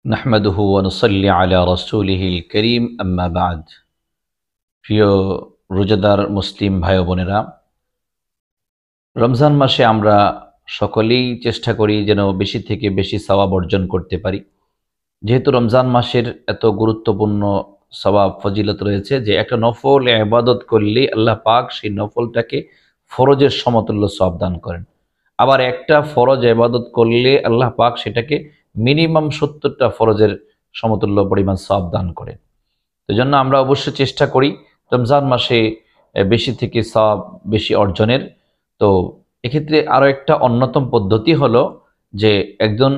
নাহমাদুহু ওয়া নুসাল্লি আলা রাসূলিহিল কারীম আম্মা বা'দ। প্রিয় রোজাদার মুসলিম ভাই বোনেরা, রমজান মাসে আমরা সকলেই চেষ্টা করি যেন বেশি থেকে বেশি সওয়াব অর্জন করতে পারি। যেহেতু রমজান মাসের এত গুরুত্বপূর্ণ সওয়াব ফজিলত রয়েছে যে একটা নফল ইবাদত করলে আল্লাহ পাক সেই নফলটাকে ফরজের সমতুল্য সওয়াব দান করেন। আবার একটা ফরজ ইবাদত করলে আল্লাহ পাক সেটাকে মিনিমাম 70টা ফরজের সমতুল্য পরিমাণ সওয়াব দান করেন। এজন্য আমরা অবশ্যই চেষ্টা করি রমজান মাসে বেশি থেকে সওয়াব বেশি অর্জনের। তো এক্ষেত্রে আরও একটা অন্যতম পদ্ধতি হলো যে একজন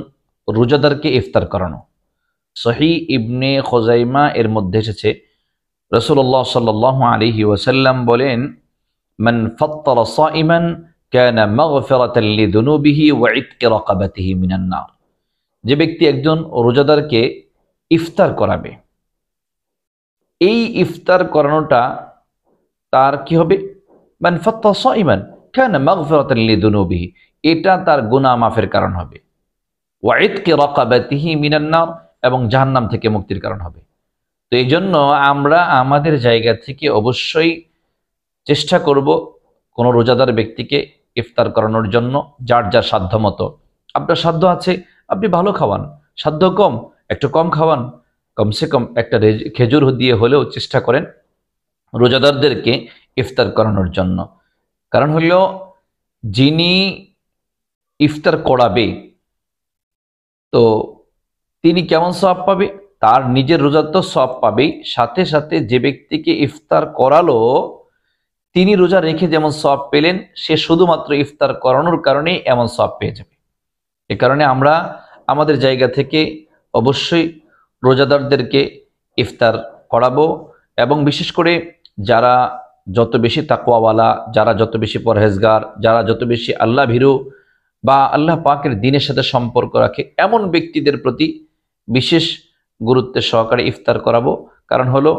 রোজাদারকে ইফতার করানো। সহিহ ইবনে খুজাইমা এর মধ্যে এসেছে, রাসূলুল্লাহ সাল্লাল্লাহু আলাইহি ওয়াসাল্লাম বলেন, মান ফাত্তারা সাইমান কানা মাগফিরাতান লিযুনুবিহি ওয়া ইতকি রাকাবাতিহি মিনান নার। যে ব্যক্তি একজন রোজাদারকে ইফতার করাবে, এই ইফতার করানোটা তার কি হবে? মান ফাত্তারা সাইমান কানা মাগফিরাতান লিযুনুবিহি, এটা তার গুনাহ মাফের কারণ হবে। ওয়া ইতকি রাকাবাতিহি মিনান নার, এবং জাহান্নাম থেকে মুক্তির কারণ হবে। তো এই জন্য আমরা আমাদের জায়গা থেকে অবশ্যই চেষ্টা করব কোনো রোজাদার ব্যক্তিকে ইফতার করানোর জন্য যার যার সাধ্য মতো। আপনার সাধ্য আছে আপনি ভালো খাওয়ান, সাধ্য কম একটু কম খাওয়ান, কমসে কম একটা খেজুর দিয়ে হলেও চেষ্টা করেন রোজাদারদেরকে ইফতার করানোর জন্য। কারণ হলো যিনি ইফতার করাবে তো তিনি কেমন সওয়াব পাবে? তার নিজের রোজার তো সওয়াব পাবেই, সাথে সাথে যে ব্যক্তিকে ইফতার করালো তিনি রোজা রেখে যেমন সওয়াব পেলেন, সে শুধুমাত্র ইফতার করানোর কারণেই এমন সওয়াব পেয়ে যাবে। এ কারণে আমরা আমাদের জায়গা থেকে অবশ্যই রোজাদারদেরকে ইফতার করাবো, এবং বিশেষ করে যারা যত বেশি তাকওয়াওয়ালা, যারা যত বেশি পরহেজগার, যারা যত বেশি আল্লাহ ভীরু বা আল্লাহ পাকের দ্বীনের সাথে সম্পর্ক রাখে, এমন ব্যক্তিদের প্রতি বিশেষ গুরুত্বের সহকারে ইফতার করাবো। কারণ হলো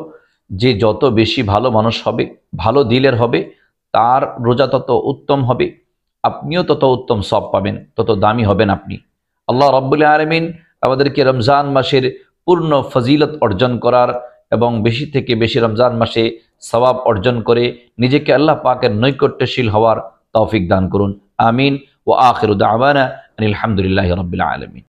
যে যত বেশি ভালো মানুষ হবে, ভালো দিলের হবে, তার রোজা তত উত্তম হবে, আপনিও তত উত্তম সওয়াব পাবেন, তত দামি হবেন আপনি। আল্লাহ রাব্বুল আলামিন আমাদেরকে রমজান মাসের পূর্ণ ফজিলত অর্জন করার এবং বেশি থেকে বেশি রমজান মাসে সওয়াব অর্জন করে নিজেকে আল্লাহ পাকের নৈকট্যশীল হওয়ার তৌফিক দান করুন। আমিন। ওয়া আখিরু দাওয়ানা আনিল হামদুলিল্লাহি রাব্বিল আলামিন।